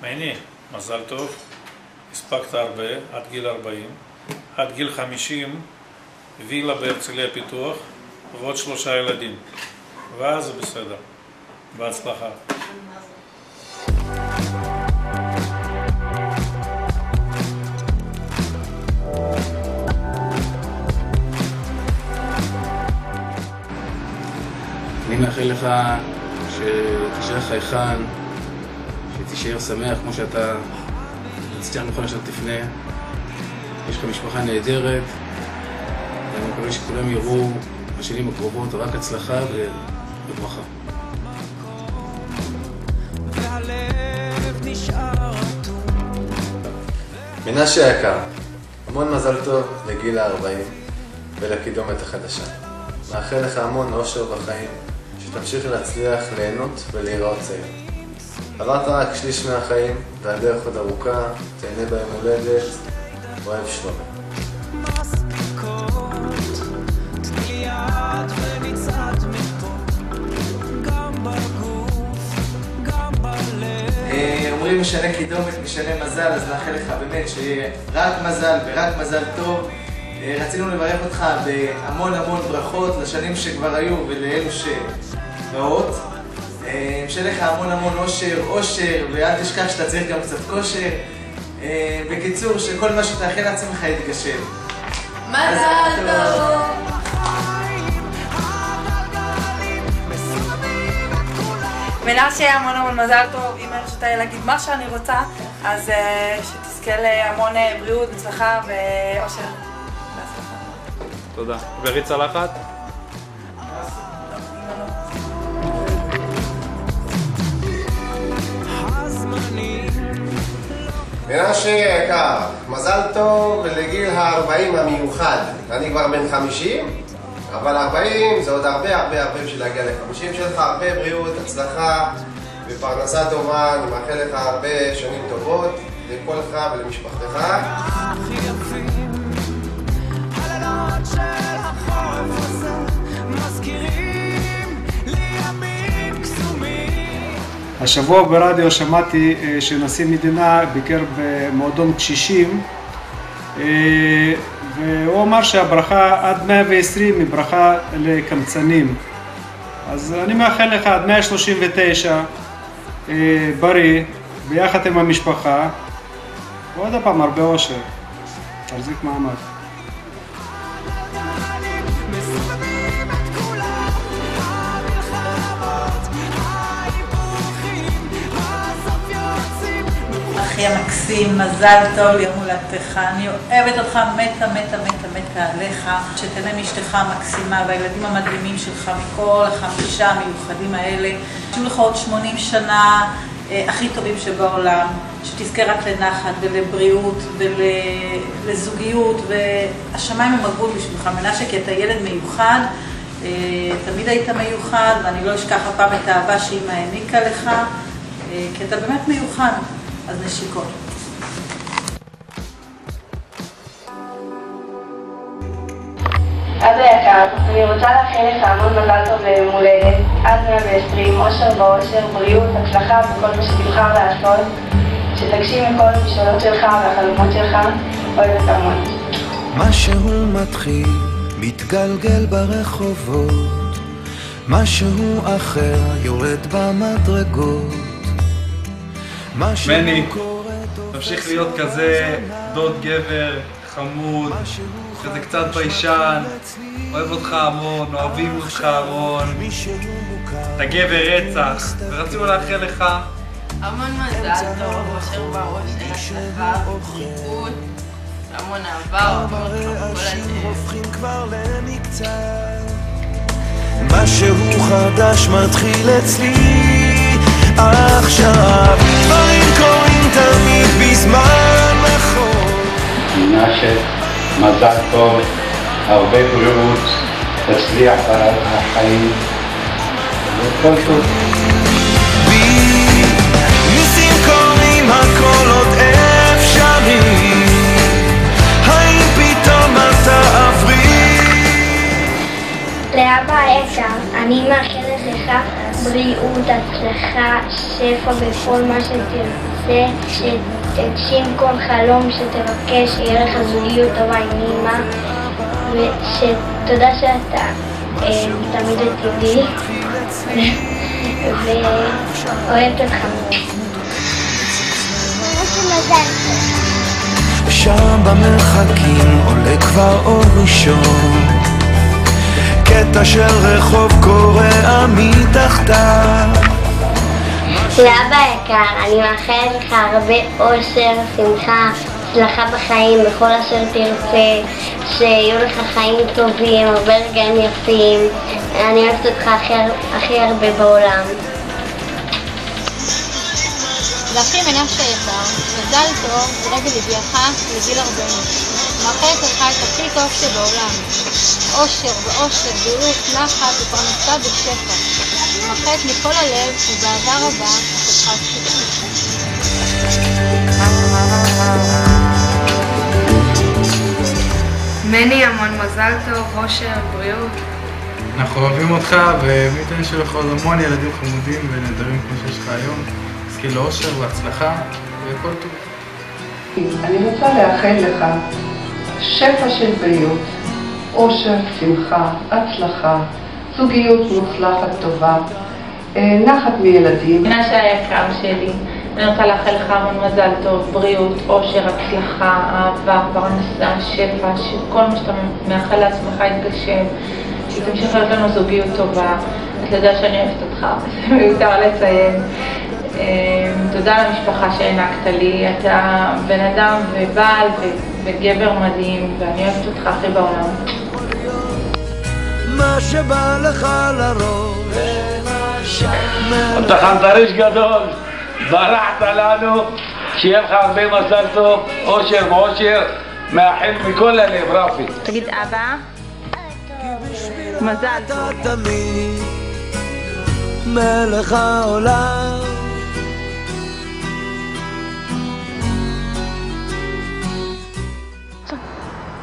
מני, מזל טוב, הספקת הרבה, עד גיל 40, עד גיל 50, וילה בהרצליה פיתוח, ועוד 3 ילדים, ואז זה בסדר, בהצלחה. אני מאחל לך שתישאר חייכן, שתישאר שמח כמו שאתה, תצליח בכל אשר תפנה. יש לך משפחה נהדרת, ואני מקווה שכולם יראו בשנים הקרובות רק הצלחה וברכה. מנשה היקר, המון מזל טוב לגיל ה-40 ולקידומת החדשה. מאחל לך המון אושר בחיים, שתמשיך להצליח ליהנות ולהיראות צעיר. עברת רק שליש מהחיים, והדרך עוד ארוכה, תהנה ביום הולדת, אוהב שלומי. אומרים משנה קידומת, משנה מזל, אז נאחל לך באמת שיהיה רק מזל ורק מזל טוב. רצינו לברך אותך בהמון המון ברכות לשנים שכבר היו ולאלו שבאות. שיהיה לך המון המון אושר, ואל תשכח שאתה צריך גם קצת כושר. בקיצור, שכל מה שתאחל לעצמך יתגשם. מזל טוב! מנשה, המון המון מזל טוב. אם אני רוצה להגיד מה שאני רוצה, אז שתזכה להמון בריאות, הצלחה ואושר. תודה. וריץ צלחת? מנשה יקר, מזל טוב לגיל ה-40 המיוחד. אני כבר בן 50, אבל 40 זה עוד הרבה בשביל להגיע ל-50. שיהיה לך הרבה בריאות, הצלחה ופרנסה טובה. אני מאחל לך הרבה שנים טובות לכל לך ולמשפחתך. השבוע ברדיו שמעתי שנשיא מדינה ביקר במועדון קשישים, והוא אמר שהברכה עד 120 היא ברכה לקמצנים. אז אני מאחל לך עד 139 בריא, ביחד עם המשפחה, ועוד הפעם הרבה אושר. תחזיק מעמד. אחי המקסים, מזל טוב ליום הולדתך. אני אוהבת אותך, מתה עליך. שתהנה מאשתך המקסימה והילדים המדהימים שלך מכל 5 המיוחדים האלה. שיהיו לך עוד 80 שנה הכי טובים שבעולם. שתזכה רק לנחת ולבריאות ולזוגיות, והשמיים הם הגבול בשבילך מנשה, כי אתה ילד מיוחד. תמיד היית מיוחד, ואני לא אשכח הפעם את האהבה שאמא העניקה לך, כי אתה באמת מיוחד. אז נשיקות. אבא יקר, אני רוצה לאחל לך המון מזל טוב ליום הולדת, עד 120, אושר ואושר, בריאות, הצלחה וכל מה שתבחר לעשות, שתגשים את כל המשאלות שלך והחלומות שלך, אוהבת המון. משהו מתחיל, מתגלגל ברחובות, משהו אחר יורד במדרגות. מני, תמשיך להיות כזה דוד גבר, חמוד, כזה קצת ביישן, אוהב אותך המון, אוהבים אותך המון, אתה גבר רצח, ורצינו לאחל לך המון מזל טוב, אושר בראש, הצלחה, בריאות, המון אהבה, כל משהו חדש מתחיל אצלי עכשיו, דברים קורים תמיד בזמן נכון. מנשה, מזל טוב, הרבה בריאות, תצליח בחיים, וכל טוב. ניסים קורים, הכל עוד אפשרי, האם פתאום אתה עברי? לאבא היקר, אני מאחלת לך בריאות, הצלחה, שפע בכל מה שתרצה, שתגשים כל חלום שתבקש, שיהיה לך זוגיות טובה עם אמא, ושתודה שאתה תמיד לצידי, ואוהבת אותך מאוד. שם במרחקים עולה כבר אור ראשון, קטע של רחוב קורע מתחתיו. לאבא יקר, אני מאחלת לך הרבה אושר, שמחה, הצלחה בחיים, בכל אשר תרצה, שיהיו לך חיים טובים, הרבה רגעים יפים. אני אוהבת אותך הכי הרבה בעולם. לאחי מנשה יקר, מזל טוב לרגל הגיעך לגיל 40. מאחלת לך את הכי טוב שבעולם. אושר ואושר, בריאות, נחת ופרנסה בשפע. מאחלת מכל הלב ובאהבה רבה אחותך הספירה. מני, המון מזל טוב, אושר, בריאות. אנחנו אוהבים אותך, ומי ייתן שיהיו לך עוד המון ילדים חמודים ונהדרים כמו שיש לך היום. תזכי לאושר והצלחה וכל טוב. אני רוצה לאחל לך שפע של בריאות, אושר, שמחה, הצלחה, זוגיות מוצלחת טובה, נחת מילדים. מנשה היקר שלי, אני רוצה לאחל לך המון מזל טוב, בריאות, אושר, הצלחה, אהבה, פרנסה, שפע, שכל מה שאתה מאחל לעצמך יתגשם, שתמשיך להיות לנו זוגיות טובה. אתה יודע שאני אוהבת אותך, זה מיותר לציין. תודה למשפחה שהענקת לי, אתה בן אדם ובעל וגבר מדהים, ואני אוהבת אותך הכי בעולם. מה שבא לך לראש, אתה חנטריש גדול, ברחת לנו, שיהיה לך הרבה מזל טוב, אושר ואושר, מאחל מכל הלב, רפי. תגיד אבא, מזל טוב. תמיד מלך העולם.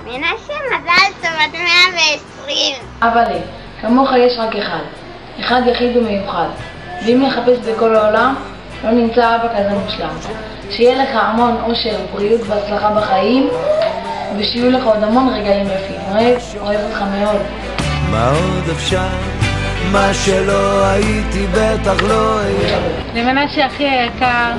מנשה, מזל טוב, עד 120. אבל כמוך יש רק אחד, אחד יחיד ומיוחד, ואם נחפש בכל העולם, לא נמצא אבא כזה מושלם. שיהיה לך המון אושר, בריאות והצלחה בחיים, ושיהיו לך עוד המון רגעים יפים. אוהב אותך מאוד. מה עוד אפשר? מה שלא הייתי בטח לא אהיה. למנשה הכי היקר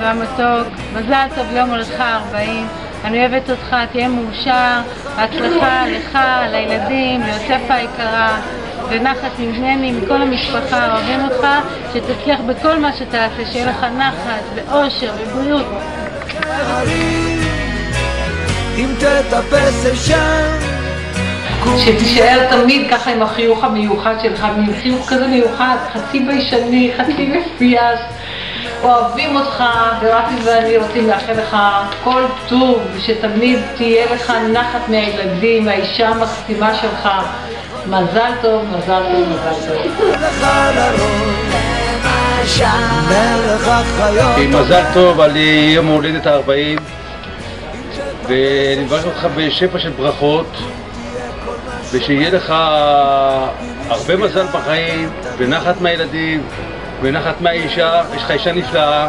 והמתוק, מזל טוב ליום הולדתך 40. אני אוהבת אותך, תהיה מאושר, הצלחה לך, לילדים, ליוספה היקרה, ונחת ממני, מכל המשפחה, אוהבים אותך, שתצליח בכל מה שתעשה, שיהיה לך נחת ואושר ובריאות. אם תטפס אפשר, שתישאר תמיד ככה עם החיוך המיוחד שלך, חיוך כזה מיוחד, חצי ביישני, חצי מפייס. אוהבים אותך, ורפי ואני רוצים לאחל לך כל טוב, ושתמיד תהיה לך נחת מהילדים, מהאישה המקסימה שלך. מזל טוב, מזל טוב, מזל טוב. מזל טוב על יום הולדת ה-40, ואני מברך אותך בשפע של ברכות, ושיהיה לך הרבה מזל בחיים, ונחת מהילדים, ונחת מהאישה, יש לך אישה נפלאה.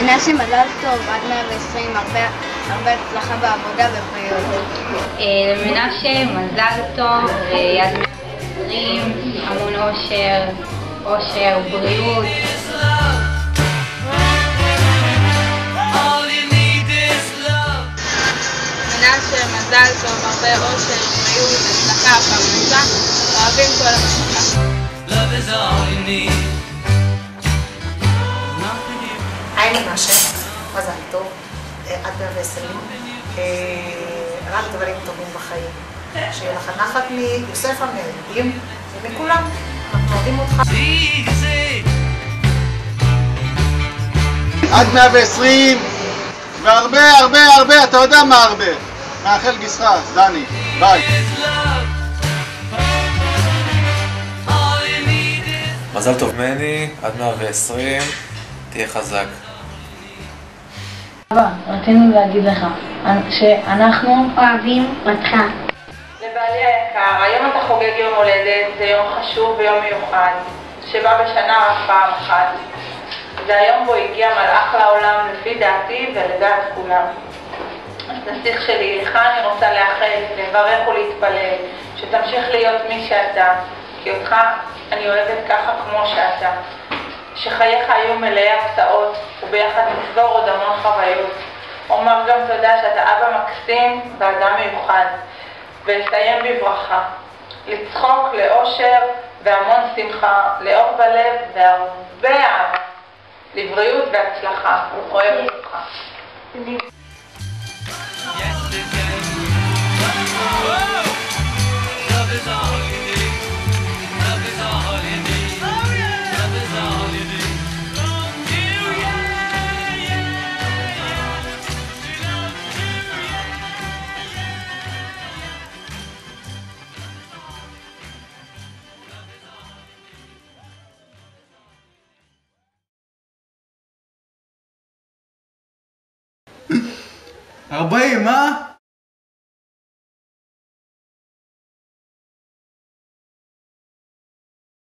מנשה, מזל טוב, עד 120, הרבה הצלחה בעבודה ובריאות. למנשה, מזל טוב, עד 120, המון אושר, אושר, בריאות. מנשה, מזל טוב, הרבה אושר, בריאות, הצלחה, פרנסה, אוהבים כל המשפחה. היי מנשה, מזל טוב, עד 120, רק דברים טובים בחיים. שיהיה לך נחת מיוספה, מהילדים ומכולם, אנחנו אוהבים אותך. עד 120, והרבה הרבה הרבה, אתה יודע מה הרבה. מאחל גיסך, דני, ביי. מזל טוב מני, עד 120, תהיה חזק. אבא, רצינו להגיד לך שאנחנו אוהבים אותך. לבעלי בעלי היקר, היום אתה חוגג יום הולדת, זה יום חשוב ויום מיוחד, שבא בשנה רק פעם אחת. זה היום בו הגיע מלאך לעולם לפי דעתי ולדעת כולם. אז נסיך שלי, לך אני רוצה לאחל, לברך ולהתפלל, שתמשיך להיות מי שאתה, כי אותך אני אוהבת ככה כמו שאתה. שחייך היו מלאי הפתעות, וביחד נסבור עוד המון חוויות. אומר גם תודה שאתה אבא מקסים ואדם מיוחד, ולסיים בברכה. לצחוק, לאושר והמון שמחה, לאור בלב והרבה אהבה. לבריאות והצלחה. אוהבת אותך. ארבעים, אה?